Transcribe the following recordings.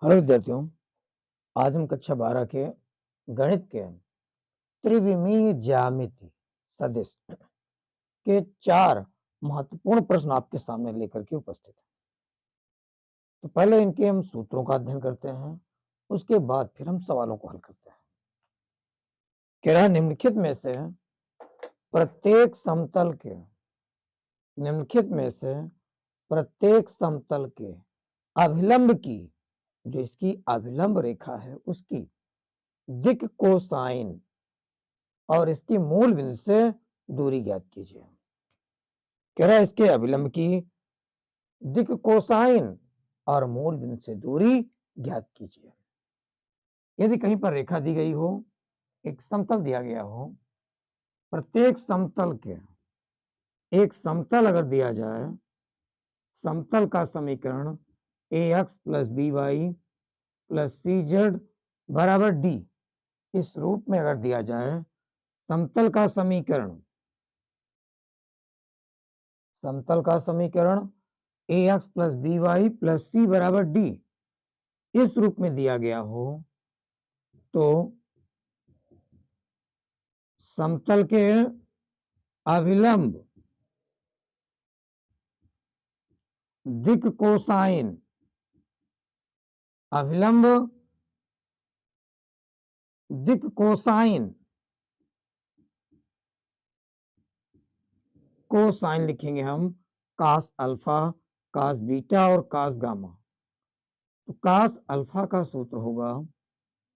Hello विद्यार्थियों, आज हम कक्षा 12 के गणित के त्रिविमीय ज्यामिति सदिश के 4 महत्वपूर्ण प्रश्न आपके सामने लेकर के उपस्थित हैं। तो पहले इनके हम सूत्रों का अध्ययन करते हैं, उसके बाद फिर हम सवालों को हल करते हैं। कह रहा है निम्नलिखित में से प्रत्येक समतल के निम्नलिखित में से प्रत्येक समतल के अभिलंब की जो इसकी अभिलंब रेखा है उसकी दिक् कोसाइन और इसकी मूल बिंदु से दूरी ज्ञात कीजिए। कह रहा है इसके अभिलंब की दिक् कोसाइन और मूल बिंदु से दूरी ज्ञात कीजिए। यदि कहीं पर रेखा दी गई हो, एक समतल दिया गया हो, प्रत्येक समतल के एक समतल अगर दिया जाए, समतल का समीकरण ax plus B Y plus C Z बराबर डी इस रूप में अगर दिया जाए, समतल का समीकरण ax plus B Y plus C बराबर डी इस रूप में दिया गया हो, तो समतल के अभिलंब दिक् कोसाइन अभिलंब दिक् कोसाइन कोसाइन लिखेंगे हम कास अल्फा, कास बीटा और कास गामा। तो कास अल्फा का सूत्र होगा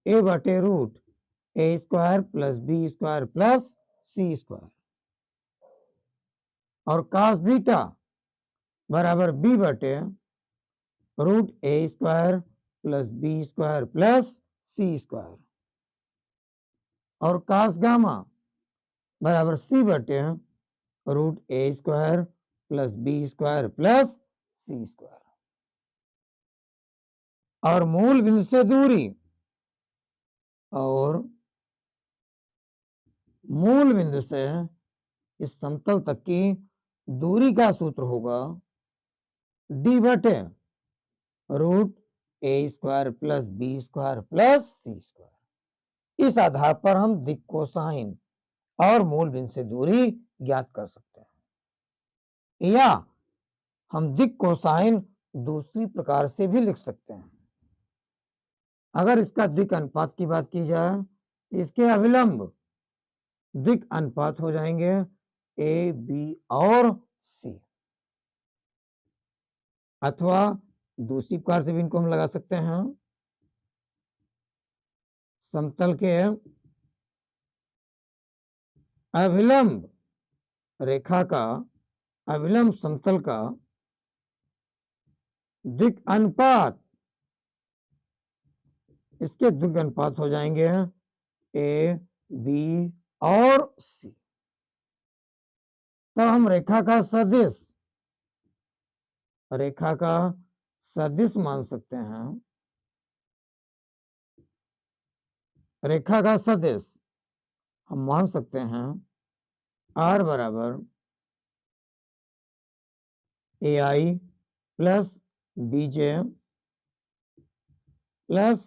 a बटे root A square plus B square plus C square और कास बीटा बराबर b बटे root A square plus B square plus C square और कास गामा बराबर c बटे root A square plus B square plus C square और मूल बिंदु से दूरी और मूल बिंदु से इस समतल तक की दूरी का सूत्र होगा डी बटे root A square plus B square plus C square. इस आधार पर हम दिक् कोसाइन और मूल बिंदु से दूरी ज्ञात कर सकते हैं, या हम दिक् कोसाइन दूसरी प्रकार से भी लिख सकते हैं। अगर इसका दिक् अनुपात की बात की जाए, इसके अभिलंब दिक् अनुपात हो जाएंगे ए बी और सी, अथवा दूसरी प्रकार से भी इनको हम लगा सकते हैं। समतल के अभिलंब रेखा का अभिलंब समतल का दिक् अनुपात इसके दिक् अनुपात हो जाएंगे ए बी और सी। तब हम रेखा का सदिश मान सकते हैं। रेखा का सदिश हम मान सकते हैं r बराबर ए आई प्लस बी जे प्लस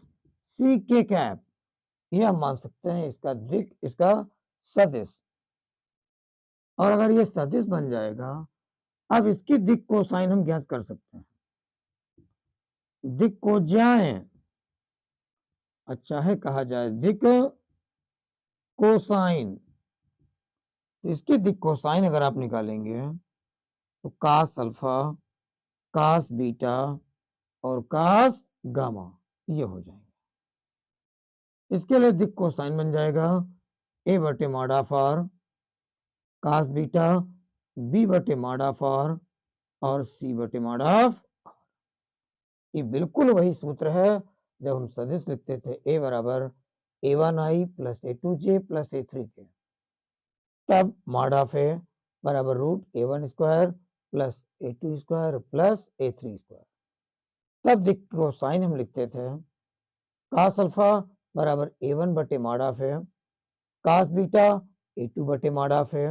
सी के कैप, यह हम मान सकते हैं इसका दिक् इसका सदिश। और अगर ये सदिश बन जाएगा, अब इसकी दिक् कोसाइन हम ज्ञात कर सकते हैं। दिक् को जाए अच्छा है कहा जाए दिक् कोसाइन, तो इसकी दिक् कोसाइन अगर आप निकालेंगे तो कास अल्फा, कास बीटा और कास गामा ये हो जाएंगे। इसके लिए दिक् कोसाइन बन जाएगा ए बटे mod of R cos beta, B बटे मॉड ऑफ आर और सी बटे मॉड ऑफ आर। ये बिल्कुल वही सूत्र है जब हम सदिश लिखते थे ए बराबर a1i plus a2j plus a3k, तब मॉड ऑफ ए बराबर root a1 square plus a2 square plus a3 square. तब दिक् कोसाइन हम लिखते थे कास अल्फा बराबर a1 बटे mod of a, cos beta a2 बटे मॉड ऑफ ए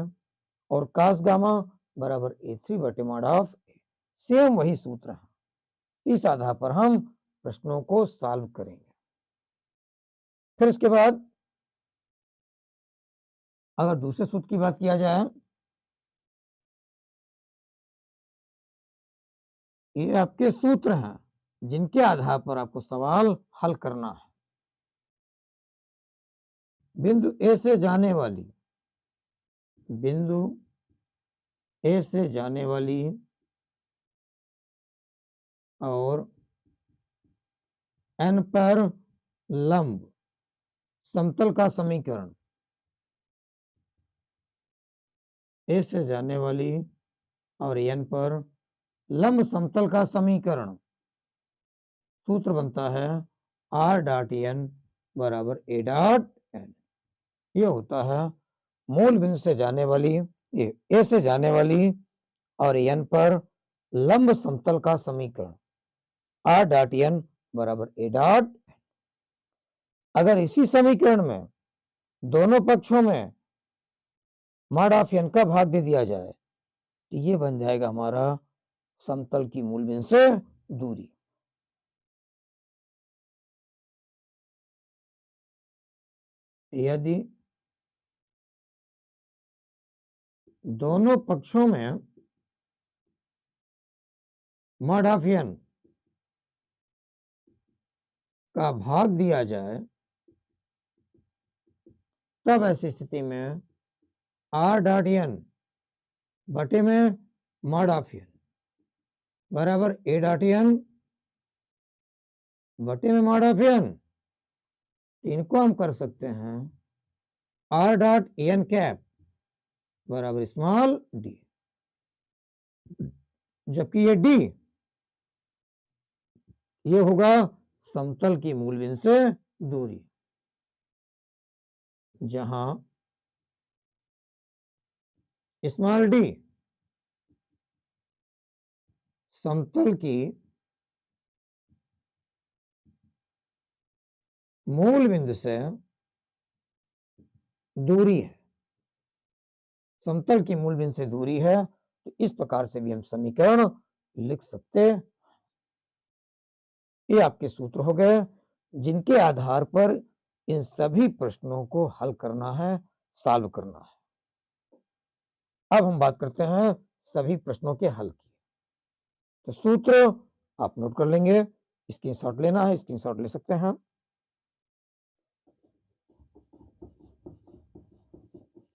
और कास गामा बराबर a3 बटे मॉड ऑफ ए। सेम वही सूत्र है। इस आधार पर हम प्रश्नों को सॉल्व करेंगे। फिर इसके बाद अगर दूसरे सूत्र की बात किया जाए, ये आपके सूत्र हैं जिनके आधार पर आपको सवाल हल करना है। बिंदु ए से जाने वाली और n पर लंब समतल का समीकरण, ए से जाने वाली और n पर लंब समतल का समीकरण, सूत्र बनता है r डॉट n बराबर a डॉट n। ये होता है मूल बिंदु से जाने वाली, ये ए से जाने वाली और n पर लंब समतल का समीकरण r डॉट n बराबर a डॉट। अगर इसी समीकरण में दोनों पक्षों में मॉड ऑफ n का भाग दे दिया जाए तो ये बन जाएगा हमारा समतल की मूल बिंदु से दूरी। यदि दोनों पक्षों में मॉड ऑफ n का भाग दिया जाए तब ऐसी स्थिति में r डॉट n बटे में मॉड ऑफ n बराबर a डॉट n बटे में मॉड ऑफ n। इनको हम कर सकते हैं r डॉट n कैप बराबर स्मॉल d, जबकि ये d ये होगा समतल की मूल बिंदु से दूरी, जहां स्मॉल d समतल की मूल बिंदु से दूरी है, समतल की मूल बिंदु से दूरी है। तो इस प्रकार से भी हम समीकरण लिख सकते हैं। ये आपके सूत्र हो गए जिनके आधार पर इन सभी प्रश्नों को हल करना है, सॉल्व करना है। अब हम बात करते हैं सभी प्रश्नों के हल की। तो सूत्र आप नोट कर लेंगे, स्क्रीनशॉट लेना है, स्क्रीनशॉट ले सकते हैं।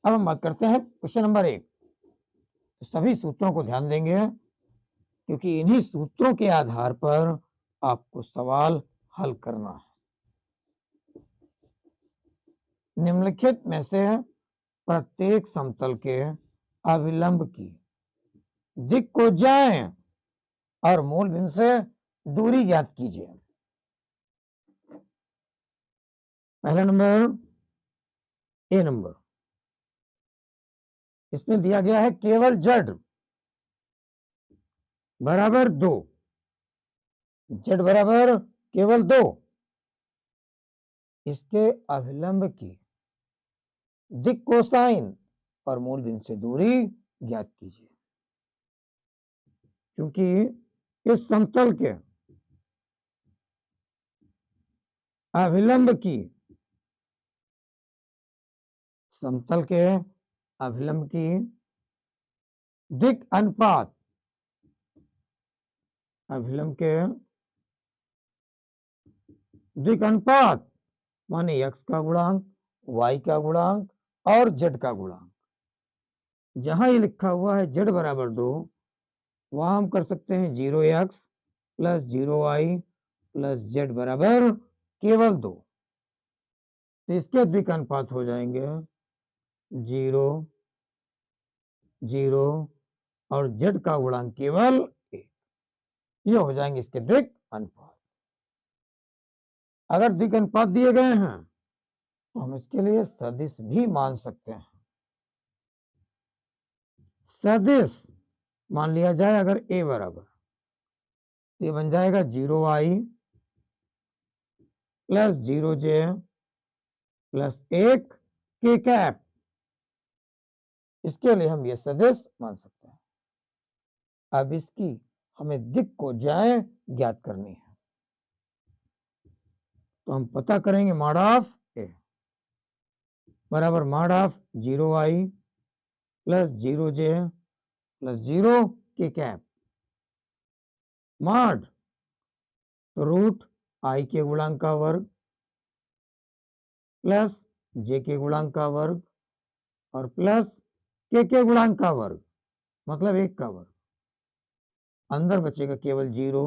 अब हम बात करते हैं क्वेश्चन नंबर 1। तो सभी सूत्रों को ध्यान देंगे क्योंकि इन्हीं सूत्रों के आधार पर आपको सवाल हल करना है। निम्नलिखित में से प्रत्येक समतल के अभिलंब की दिक् को जाएं और मूल बिंदु से दूरी ज्ञात कीजिए। पहला नंबर ए नंबर, इसमें दिया गया है केवल z बराबर 2, z बराबर केवल 2, इसके अभिलंब की दिक् कोसाइन और मूल बिंदु से दूरी ज्ञात कीजिए। क्योंकि इस समतल के अभिलंब की दिक् अनुपात, अभिलंब के दिक् अनुपात माने x का गुणांक, y का गुणांक और z का गुणांक। जहां ये लिखा हुआ है z बराबर 2, वहां हम कर सकते हैं 0x plus 0y plus z बराबर केवल 2। तो इसके द्विक अनुपात हो जाएंगे 0 0 और z का गुणांक केवल 1। ये हो जाएंगे इसके द्विक अनुपात। अगर द्विक अनुपात दिए गए हैं तो हम इसके लिए सदिश भी मान सकते हैं। सदिश मान लिया जाए अगर a बराबर, ये बन जाएगा 0y plus 0j plus 1 k cap. इसके लिए हम ये सदिश मान सकते हैं। अब इसकी हमें दिक् को जाएं ज्ञात करनी है। तो हम पता करेंगे मॉड ऑफ ए बराबर mod of 0i plus 0j plus 0k mod root i के गुणांक का वर्ग प्लस जे के गुणांक का वर्ग और प्लस के गुणांक का वर्ग मतलब 1 का वर्ग। अंदर बचेगा केवल 0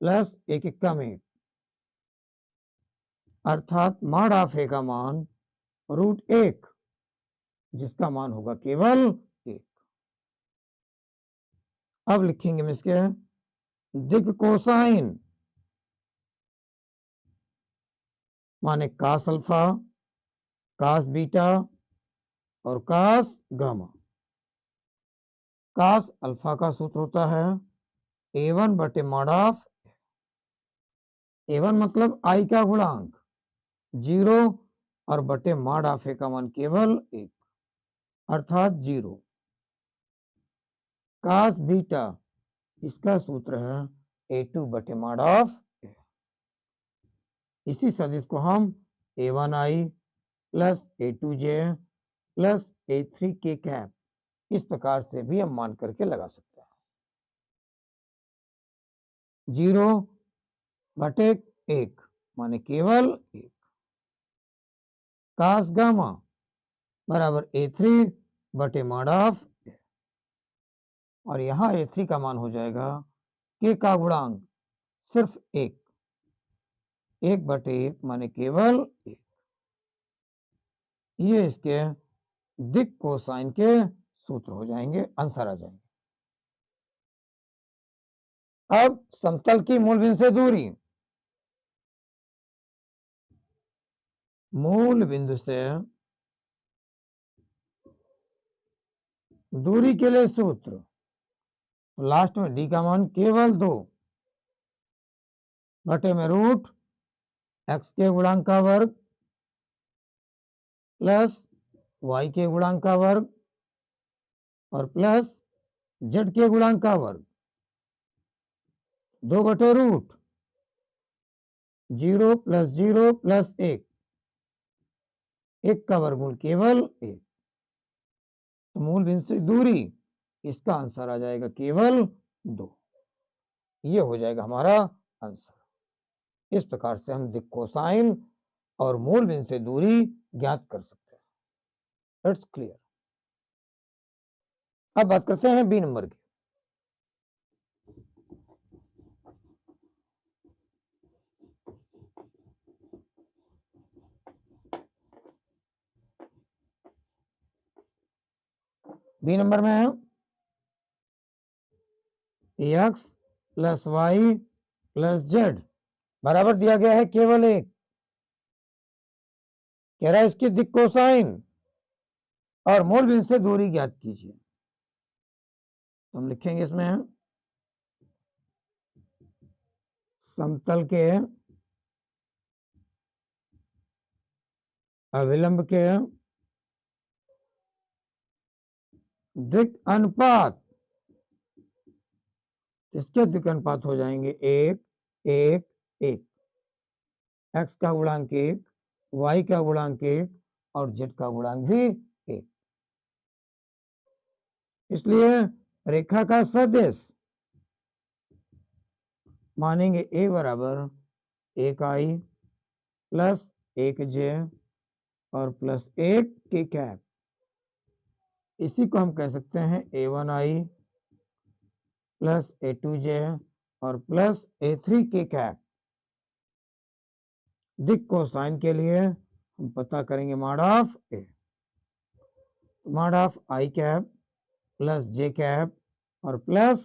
प्लस 1 इक्का में 1 अर्थात मॉड ऑफ ए का मान √1 जिसका मान होगा केवल 1। अब लिखेंगे हम इसके दिक कोसाइन माने कास अल्फा कास बीटा और कास गामा। कास अल्फा का सूत्र होता है A1 बटे मॉड ऑफ A1 मतलब आई का गुणांक 0 और बटे मॉड ऑफ ए का मान केवल 1 अर्थात 0। कास बीटा इसका सूत्र है A2 बटे मॉड ऑफ ए। इसी सदिश को हम A1i plus A2j plus A3k इस प्रकार से भी हम मान करके लगा सकते हैं। 0 बटे 1 माने केवल 1 कास गामा बराबर A3 बटे मॉड ऑफ ए और यहां A3 का मान हो जाएगा के का गुणांक सिर्फ 1 बटे 1 माने केवल 1। ये इसके दिक कोसाइन के सूत्र हो जाएंगे आंसर आ जाएंगे। अब समतल की मूल बिंदु से दूरी मूल बिंदु से दूरी के लिए सूत्र लास्ट में डी का मान केवल 2 बटे में रूट एक्स के गुणांक का वर्ग प्लस वाई के गुणांक का वर्ग और प्लस जेड के गुणांक का वर्ग 2 बटे रूट 0 प्लस 0 प्लस 1 का वर्गमूल केवल 1। तो मूल बिंदु से दूरी इसका आंसर आ जाएगा केवल 2। ये हो जाएगा हमारा आंसर। इस प्रकार से हम दिक कोसाइन और मूल बिंदु से दूरी ज्ञात कर सकते हैं। It's clear. अब बात करते हैं बी नंबर की। बी नंबर में है x plus y plus z बराबर दिया गया है केवल 1। कह रहा है इसकी दिक कोसाइन और मूल बिंदु से दूरी ज्ञात कीजिए। तो हम लिखेंगे इसमें समतल के अविलंब के दिक अनुपात इसके दिक अनुपात हो जाएंगे 1 1 1 एक्स का गुणांक 1 वाई का गुणांक 1 और जेड का गुणांक भी 1। इसलिए रेखा का सदिश मानेंगे ए बराबर 1i प्लस 1j और प्लस 1k। इसी को हम कह सकते हैं A1i प्लस A2j और प्लस A3k। दिक कोसाइन के लिए हम पता करेंगे mod of A mod of I cap plus J cap और प्लस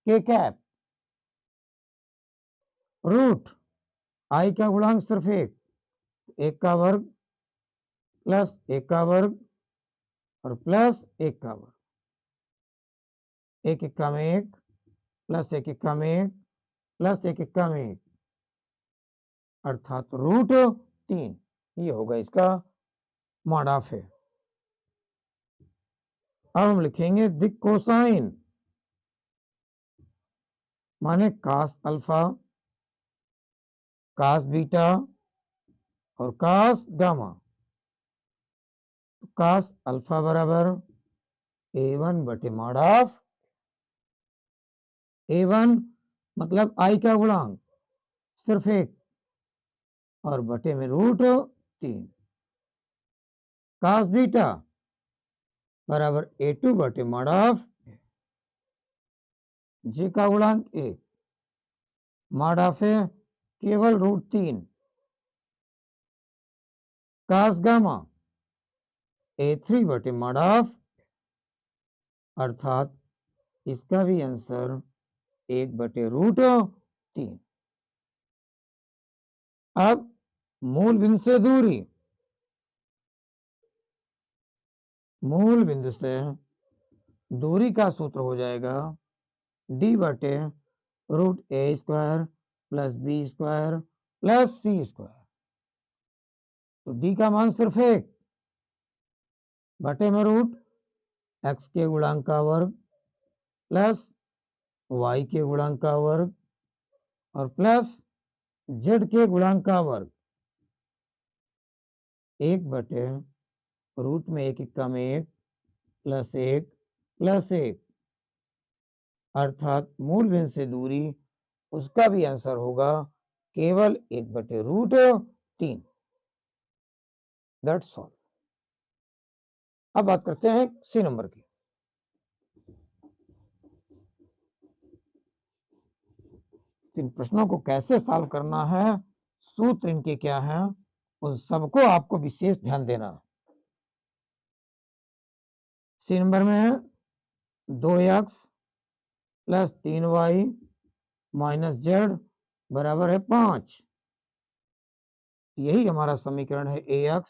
के रूट आई का गुणांक सिर्फ 1 का वर्ग प्लस 1 का वर्ग और प्लस 1 का वर्ग 1 इक्का में 1 प्लस 1 इक्का में 1 प्लस 1 इक्का में 1 अर्थात √3 ये होगा इसका मॉड ऑफ है। अब हम लिखेंगे दिक कोसाइन माने कास अल्फा कास बीटा और कास गामा। कास अल्फा बराबर A1 बटे मॉड ऑफ A1 मतलब आई का गुणांक सिर्फ एक और बटे में √3। कास बीटा बराबर A2 बटे मॉड ऑफ जे का गुणांक 1, मॉड ऑफ है केवल √3। कास गामा A3 बटे मॉड ऑफ, अर्थात इसका भी आंसर 1 बटे √3। अब मूल बिंदु से दूरी, मूल बिंदु से दूरी का सूत्र हो जाएगा d बटे √a² plus b² plus c²। तो d का मान सिर्फ 1 बटे में x के गुणांक का वर्ग प्लस y के गुणांक का वर्ग और प्लस z के गुणांक का वर्ग। 1 बटे रूट में 1 1 में 1 प्लस 1 प्लस 1, अर्थात मूल बिंदु से दूरी उसका भी आंसर होगा केवल 1 बटे √3। That's all. अब बात करते हैं सी नंबर की। इन प्रश्नों को कैसे सॉल्व करना है, सूत्र इनके क्या हैं, उन सबको आपको विशेष ध्यान देना। सी नंबर में है 2x plus 3y minus z बराबर है 5। यही हमारा समीकरण है ax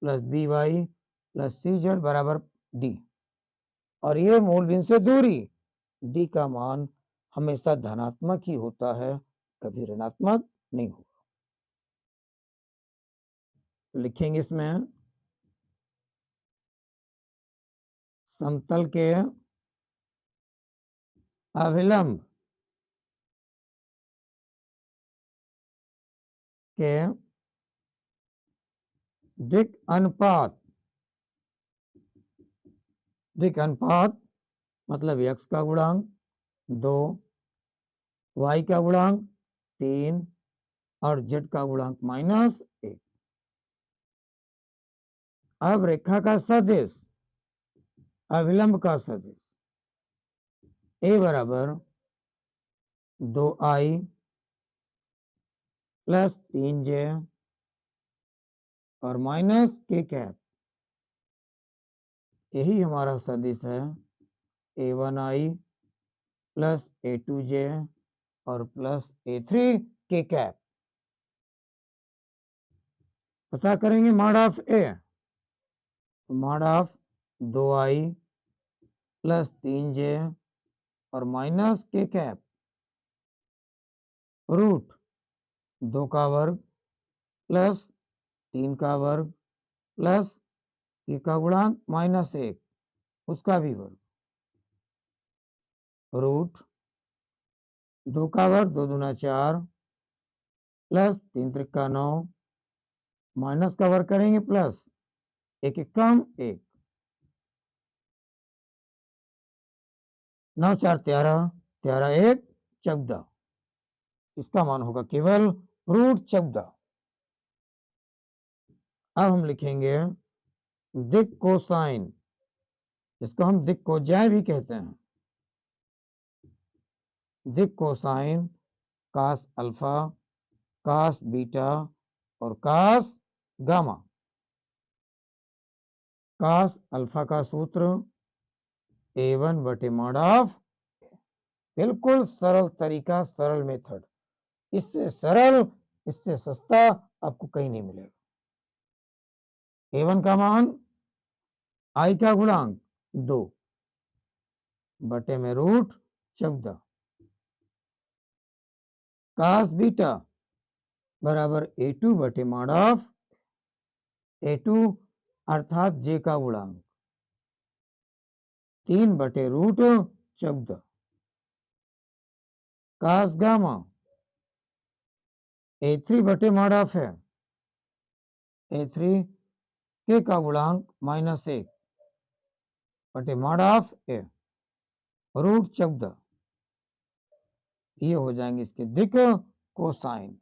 plus by plus cz बराबर d। और ये मूल बिंदु से दूरी d का मान हमेशा धनात्मक ही होता है, कभी ऋणात्मक नहीं होगा। लिखेंगे इसमें समतल के अभिलंब के दिक् अनुपात मतलब x का गुणांक 2, y का गुणांक 3 और z का गुणांक -1। अब रेखा का सदिश, अभिलंब का सदिश a बराबर 2i प्लस 3j और -k। यही हमारा सदिश है a1i प्लस a2j और प्लस a3k। पता करेंगे mod of a, mod of 2i plus 3j और -k रूट 2 का वर्ग प्लस 3 का वर्ग प्लस k का गुणांक -1 उसका भी वर्ग रूट 2 का वर्ग 2 दूना 4 प्लस 3 त्रिका 9 माइनस का वर्ग करेंगे प्लस 1 कम 1, 9 4 13, 13 1 14। इसका मान होगा केवल √14। अब हम लिखेंगे दिक् कोसाइन, इसको हम दिक् कोज्याय भी कहते हैं। दिक् cosine cos alpha, cos beta और कास गामा। कास अल्फा का सूत्र A1 बटे मॉड ऑफ, बिल्कुल सरल तरीका, सरल मेथड। इससे सरल, इससे सस्ता आपको कहीं नहीं मिलेगा। A1 का मान i का गुणांक 2 बटे में √14। कास बीटा बराबर A2 बटे मॉड ऑफ A2 अर्थात j का गुणांक 3 बटे √14। कास गामा A3 बटे मॉड ऑफ है A3 के का गुणांक -1 बटे मॉड ऑफ ए √14, ये हो जाएंगे इसके दिक कोसाइन।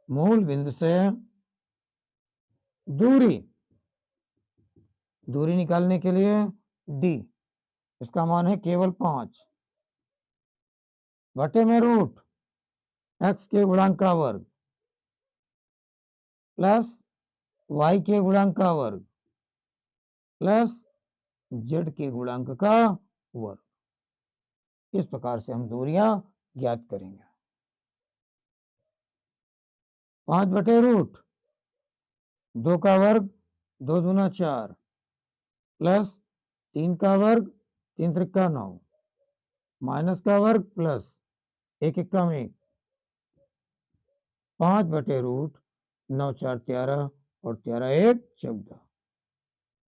मूल बिंदु से दूरी निकालने के लिए d, इसका मान है केवल 5 बटे में रूट x के गुणांक का वर्ग प्लस y के गुणांक का वर्ग प्लस z के गुणांक का वर्ग। इस प्रकार से हम दूरियां ज्ञात करेंगे। 5 बटे रूट 2 का वर्ग 2 दूना 4 प्लस 3 का वर्ग 3 त्रिका 9 माइनस का वर्ग प्लस 1 एकम 1 5 बटे रूट 9 4 13 और 13 1 14,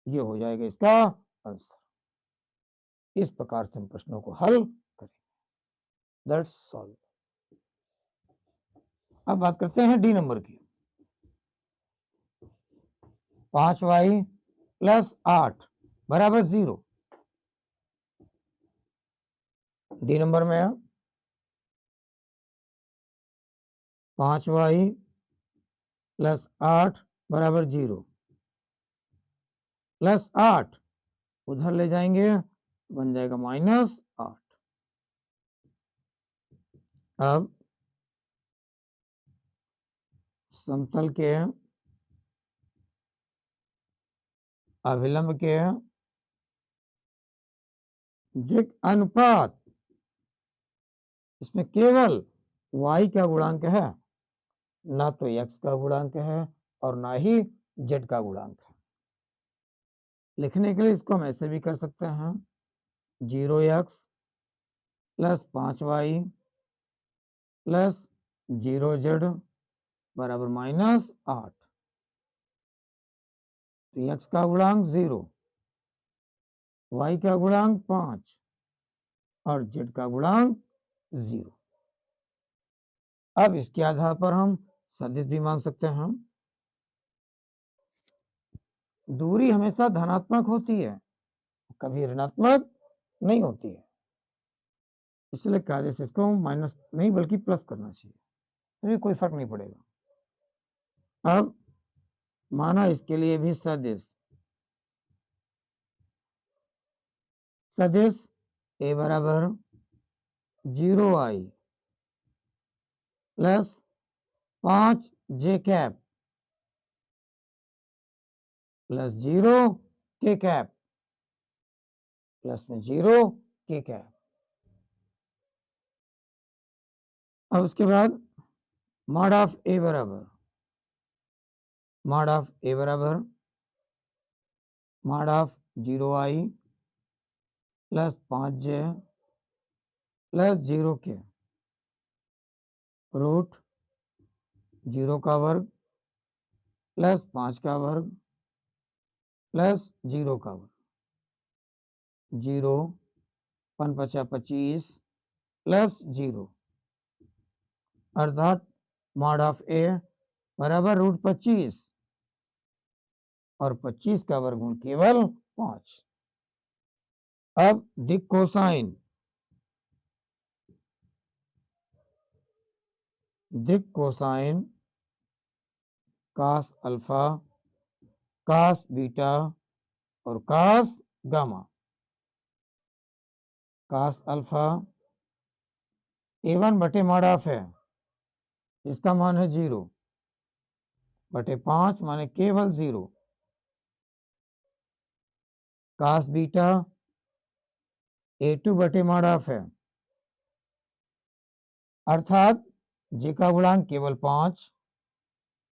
ये हो जाएगा इसका आंसर। इस प्रकार से हम प्रश्नों को हल करेंगे। That's solve. अब बात करते हैं डी नंबर की। 5y प्लस 8 बराबर 0। डी नंबर में 5y प्लस 8 बराबर 0 प्लस 8 उधर ले जाएंगे बन जाएगा -8। अब समतल के अभिलंब के दिक अनुपात, इसमें केवल y का गुणांक है, ना तो x का गुणांक है और ना ही z का गुणांक है। लिखने के लिए इसको हम ऐसे भी कर सकते हैं 0x plus 5y plus 0z बराबर -8। तो x का गुणांक 0, y का गुणांक 5 और z का गुणांक 0। अब इसके आधार पर हम सदिश भी मान सकते हैं। दूरी हमेशा धनात्मक होती है, कभी ऋणात्मक नहीं होती है, इसलिए कार्य से इसको माइनस नहीं बल्कि प्लस करना चाहिए, तो कोई फर्क नहीं पड़ेगा। अब माना इसके लिए भी सदिश a बराबर 0i plus 5j cap plus 0 k cap plus में 0 k कैप। अब उसके बाद मॉड ऑफ a बराबर mod of 0i plus 5j plus 0 k root 0 का वर्ग प्लस 5 का वर्ग प्लस 0 का वर्ग, 0 5 5 25 प्लस 0, अर्थात मॉड ऑफ ए बराबर √25 और 25 का वर्गमूल केवल 5। अब दिक cosine cos alpha cos beta और कास गामा। कास अल्फा a1 बटे मॉड ऑफ है, इसका मान है 0 बटे 5 माने केवल 0। कास बीटा a2 बटे मॉड ऑफ है, अर्थात j का गुणांक केवल 5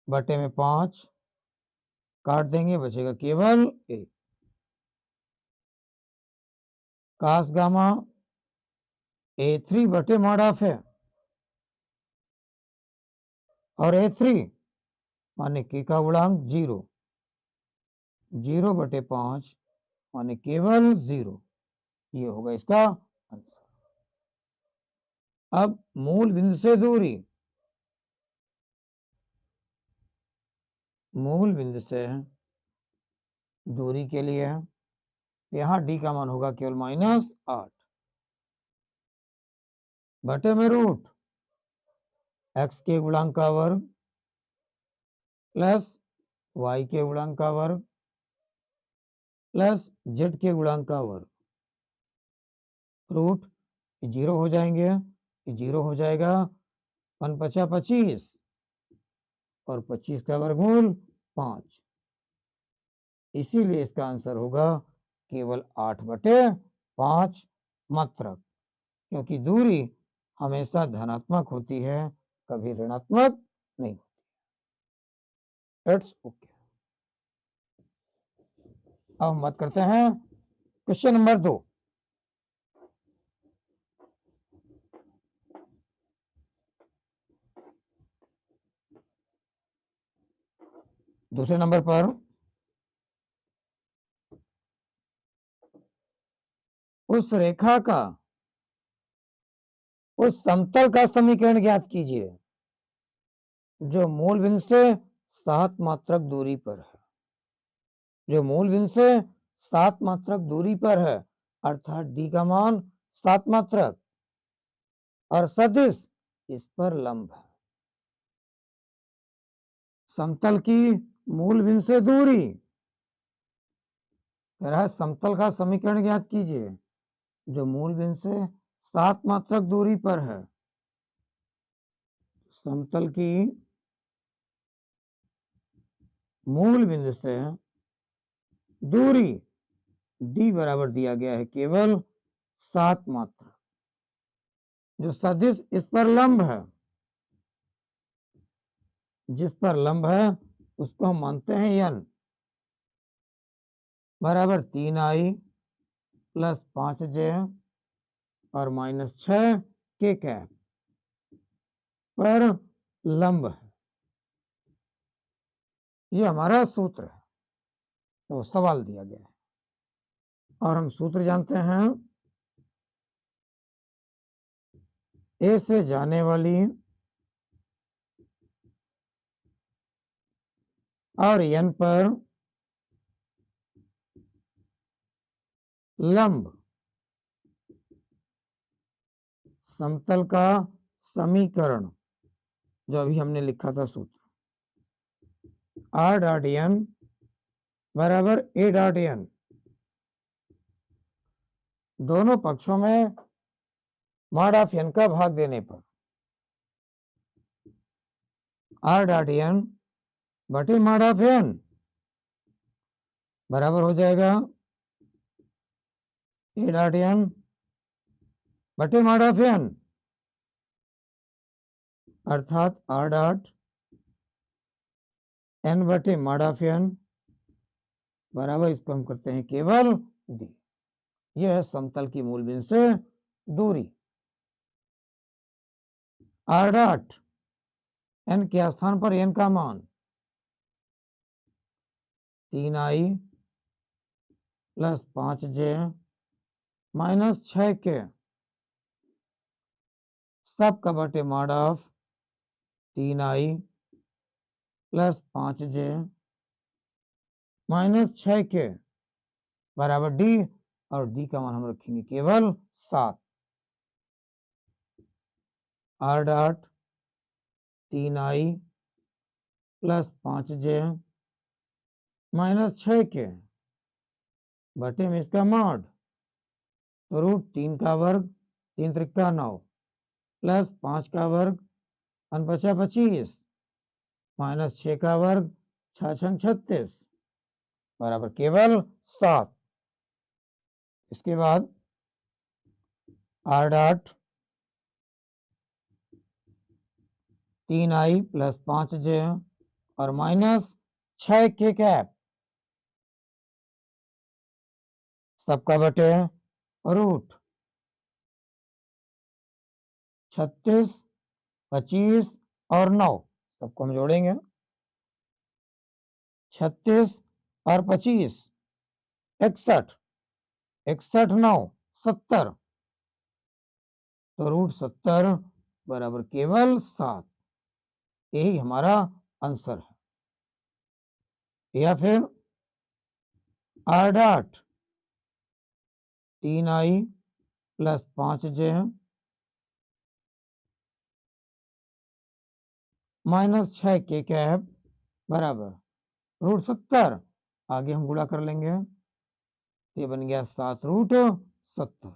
बटे में 5 काट देंगे बचेगा केवल 1। कास गामा a3 बटे मॉड ऑफ है और a3 माने k का गुणांक 0 0 बटे 5 माने केवल 0, ये होगा इसका आंसर। अब मूल बिंदु से दूरी, मूल बिंदु से दूरी के लिए यहां डी का मान होगा केवल -8 बटे में रूट एक्स के गुणांक का वर्ग प्लस वाई के गुणांक का वर्ग प्लस जेड के गुणांक का वर्ग, रूट 0 हो जाएंगे, 0 हो जाएगा, 1×5 = 25 और 25 का वर्गमूल 5। इसीलिए इसका आंसर होगा केवल 8/5 मात्रक, क्योंकि दूरी हमेशा धनात्मक होती है, कभी ऋणात्मक नहीं होती। It's okay. अब हम बात करते हैं क्वेश्चन नंबर 2। दूसरे नंबर पर उस रेखा का, उस समतल का समीकरण ज्ञात कीजिए जो मूल बिंदु से 7 मात्रक दूरी पर है, जो मूल बिंदु से 7 मात्रक दूरी पर है, अर्थात डी का मान 7 मात्रक और सदिश इस पर लंब है। समतल की मूल बिंदु से दूरी, कह रहा है समतल का समीकरण ज्ञात कीजिए जो मूल बिंदु से 7 मात्रक दूरी पर है। समतल की मूल बिंदु से दूरी डी बराबर दिया गया है केवल 7 मात्रक, जो सदिश इस पर लंब है, जिस पर लंब है उसको हम मानते हैं n बराबर 3i + 5j और -6 के कैप पर लंब है। ये हमारा सूत्र है, तो सवाल दिया गया है और हम सूत्र जानते हैं, ए से जाने वाली और n पर लंब समतल का समीकरण, जो अभी हमने लिखा था सूत्र, r.n बराबर a.n, दोनों पक्षों में मॉड ऑफ n का भाग देने पर r.n बटे मॉड ऑफ n बराबर हो जाएगा a.n बटे मॉड ऑफ n, अर्थात r.n बटे मॉड ऑफ n बराबर, इसको हम करते हैं केवल d। यह है समतल की मूल बिंदु से दूरी। r.n के स्थान पर n का मान 3i + 5j -6 के सब का बटे मॉड ऑफ 3i + 5j -6 के बराबर डी, और डी का मान हम रखेंगे केवल 7। r.3i + 5j -6 के बटे में इसका मॉड, तो √3 का वर्ग 3 त्रिका 9 + 5 का वर्ग 5×5 = 25 -6 का वर्ग 6×6 = 36 बराबर केवल 7। इसके बाद r.3i + 5j और -6 के कैप सबका बटे √36, 25 और 9 सबको हम जोड़ेंगे, 36 और 25 61, 61 9 70 तो √70 बराबर केवल 7, यही हमारा आंसर है। या फिर r' 3i + 5j - 6k बराबर √70, आगे हम गुणा कर लेंगे, ये बन गया 7√70,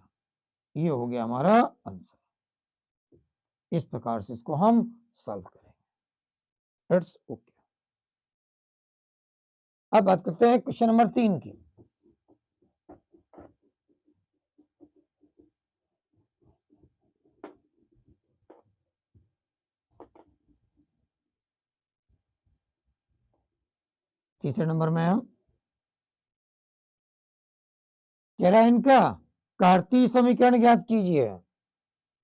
ये हो गया हमारा आंसर। इस प्रकार से इसको हम सॉल्व करेंगे। It's okay. अब बात करते हैं क्वेश्चन नंबर 3 की। तीसरे नंबर में हम कह रहा है इनका कार्तीय समीकरण ज्ञात कीजिए।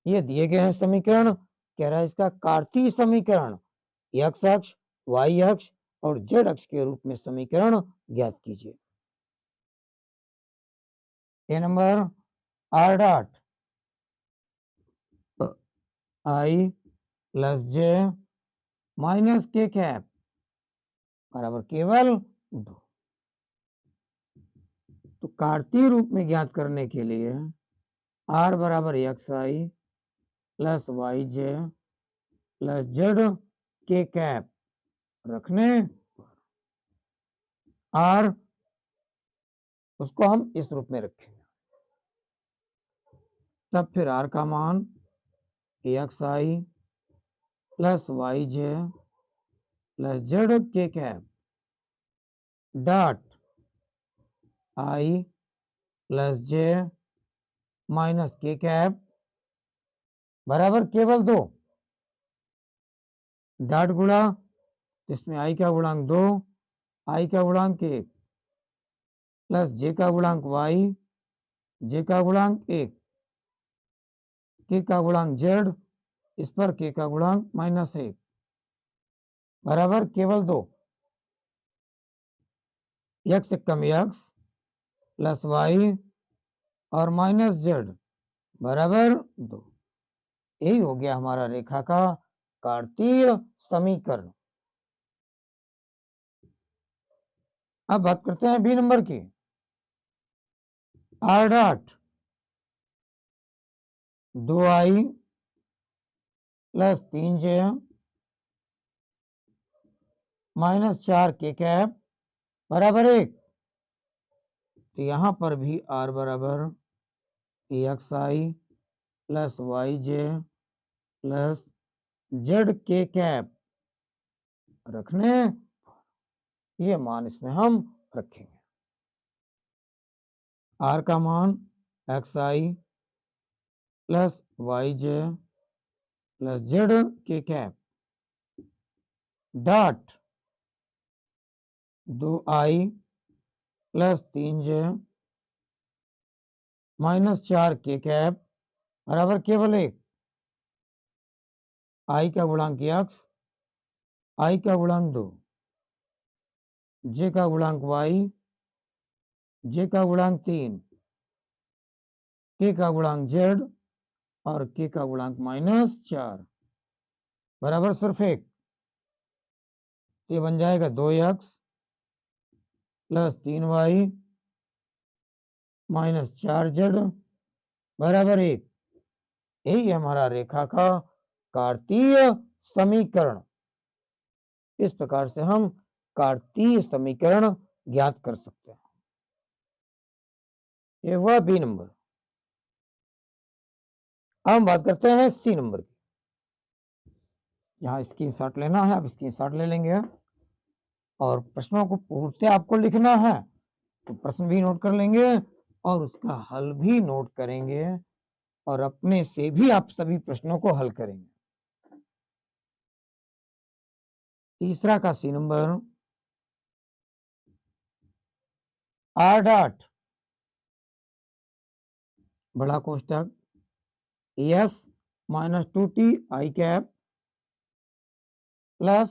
ये दिए गए हैं समीकरण, कह रहा है इसका कार्तीय समीकरण x अक्ष, y अक्ष और z अक्ष के रूप में समीकरण ज्ञात कीजिए। ए number r' i + j - k बराबर केवल 2। तो कार्तीय रूप में ज्ञात करने के लिए r बराबर xi + yj + zk रखने r उसको हम इस रूप में रखेंगे, तब फिर r का मान xi + yj + zk dot i + j - k बराबर केवल 2। डॉट गुणा, इसमें i का गुणांक 2, i का गुणांक 1 प्लस j का गुणांक y, j का गुणांक 1, k का गुणांक z, इस पर k का गुणांक -1 बराबर केवल 2। x से कम x प्लस y और -z बराबर 2। यही हो गया हमारा रेखा का कार्तीय समीकरण। अब बात करते हैं बी नंबर की। r' 2i + 3j - 4k बराबर 1। तो यहां पर भी r बराबर xi + yj + zk रखने, ये मान इसमें हम रखेंगे। r का मान xi + yj + zk dot 2i + 3j - 4k बराबर केवल 1। i का गुणांक x, i का गुणांक 2, j का गुणांक y, j का गुणांक 3, k का गुणांक z और k का गुणांक -4 बराबर सिर्फ 1। ये बन जाएगा 2x + 3y - 4z बराबर 1। यही हमारा रेखा का कार्तीय समीकरण। इस प्रकार से हम कार्तीय समीकरण ज्ञात कर सकते हैं। ये हुआ बी नंबर। अब हम बात करते हैं सी नंबर की। यहाँ स्क्रीनशॉट लेना है, आप स्क्रीनशॉट ले लेंगे और प्रश्नों को पूर्णतः आपको लिखना है, तो प्रश्न भी नोट कर लेंगे और उसका हल भी नोट करेंगे और अपने से भी आप सभी प्रश्नों को हल करेंगे। तीसरा का सी नंबर r' बड़ा कोष्टक s - 2t i plus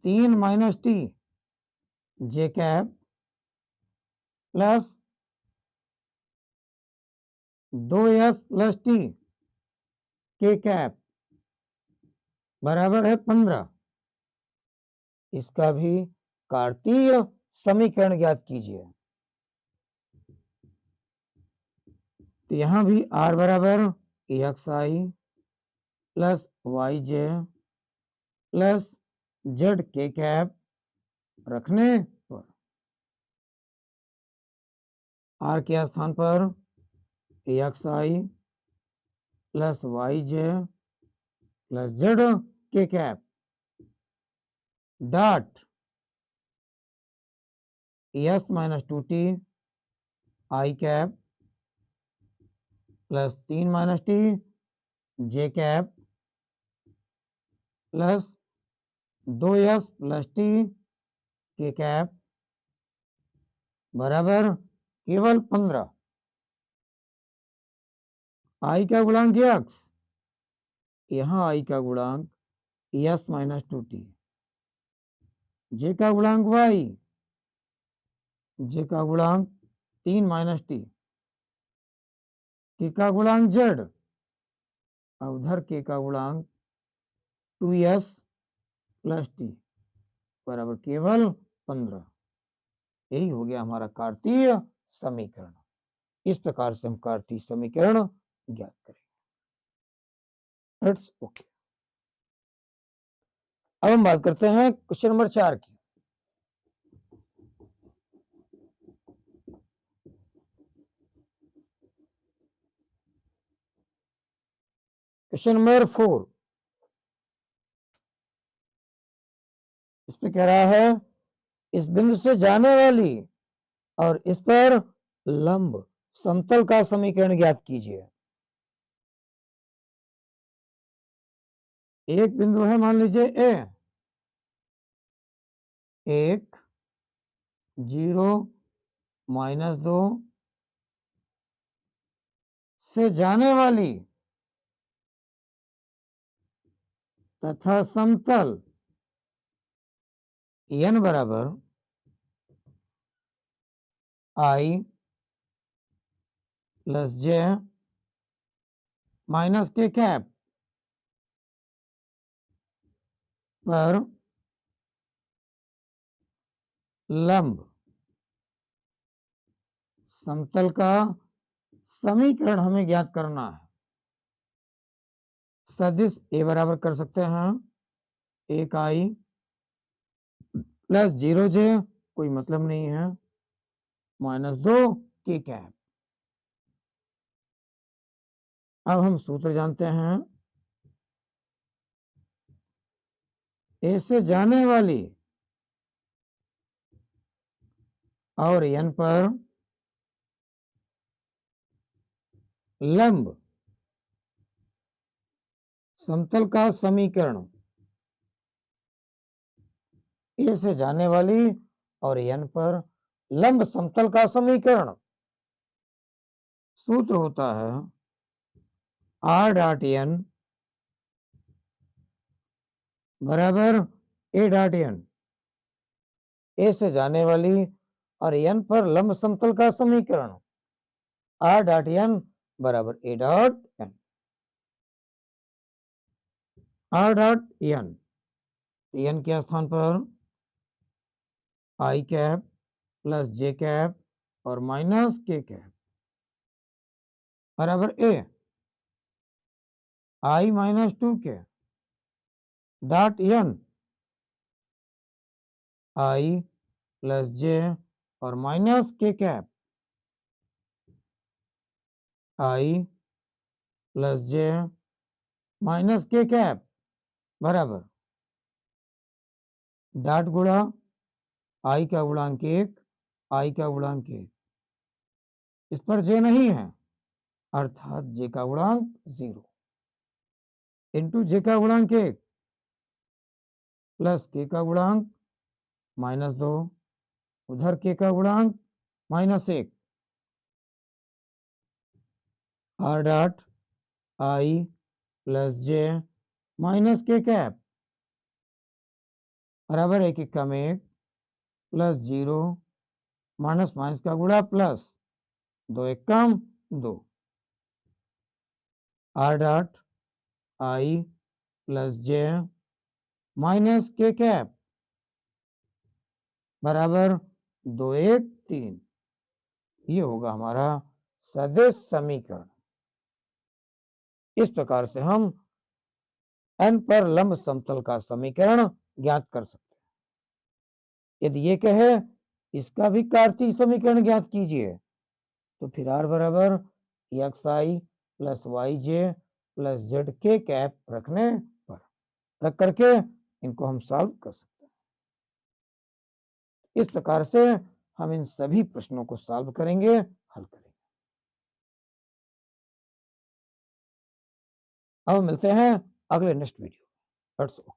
3 - t j plus 2s plus T K cap बराबर है 15। इसका भी कार्तीय समीकरण ज्ञात कीजिए। तो यहां भी r बराबर X I plus Y J plus Z K cap रखने पर r के स्थान पर X I plus Y J plus Z K cap dot S minus 2t I cap plus 3 minus T J cap plus 2s plus T K cap बराबर केवल 15। आई का गुणांक x, यहां आई का गुणांक एस माइनस 2t, जे का गुणांक वाई, जे का गुणांक 3 माइनस टी, के का गुणांक जेड, उधर के का गुणांक 2s प्लस टी बराबर केवल 15। यही हो गया हमारा कार्तीय समीकरण। इस प्रकार से हम कार्तीय समीकरण ज्ञात करेंगे। It's okay. अब हम बात करते हैं क्वेश्चन नंबर 4 की। क्वेश्चन नंबर 4 इस पे कह रहा है इस बिंदु से जाने वाली और इस पर लंब समतल का समीकरण ज्ञात कीजिए। एक बिंदु है मान लीजिए ए, 1 0 -2 से जाने वाली तथा समतल n बराबर आई प्लस जे माइनस के कैप पर लंब समतल का समीकरण हमें ज्ञात करना है। सदिश ए बराबर कर सकते हैं 1 आई प्लस 0 जे, कोई मतलब नहीं है, -2 के कैप। अब हम सूत्र जानते हैं, ए से जाने वाली और n पर लंब समतल का समीकरण, ए से जाने वाली और n पर लंब समतल का समीकरण सूत्र होता है r डॉट n बराबर a डॉट n। ए से जाने वाली और n पर लंब समतल का समीकरण r डॉट n बराबर a dot n। r dot n, n के स्थान पर आई कैप प्लस जे कैप और माइनस के कैप बराबर ए आई माइनस 2 के डॉट n आई प्लस जे और माइनस के कैप आई प्लस जे माइनस के कैप बराबर डॉट गुणा आई का गुणांक 1, आई का गुणांक 1, इस पर जे नहीं है अर्थात जे का गुणांक 0 इंटू जे का गुणांक 1 प्लस के का गुणांक -2, उधर के का गुणांक -1, R dot I plus J minus के कैप बराबर 1 1 में 1 प्लस 0 माइनस माइनस का गुणा plus 2 1 2। R dot I plus J minus के कैप बराबर 213। ये होगा हमारा सदिश समीकरण। इस प्रकार से हम n पर लंब समतल का समीकरण ज्ञात कर सकते हैं। यदि ये कहे इसका भी कार्तीय समीकरण ज्ञात कीजिए, तो फिर r बराबर X I plus Y J plus Z K cap रख करके इनको हम सॉल्व कर सकते हैं। इस प्रकार से हम इन सभी प्रश्नों को सॉल्व करेंगे, हल करेंगे। अब मिलते हैं अगले नेक्स्ट वीडियो।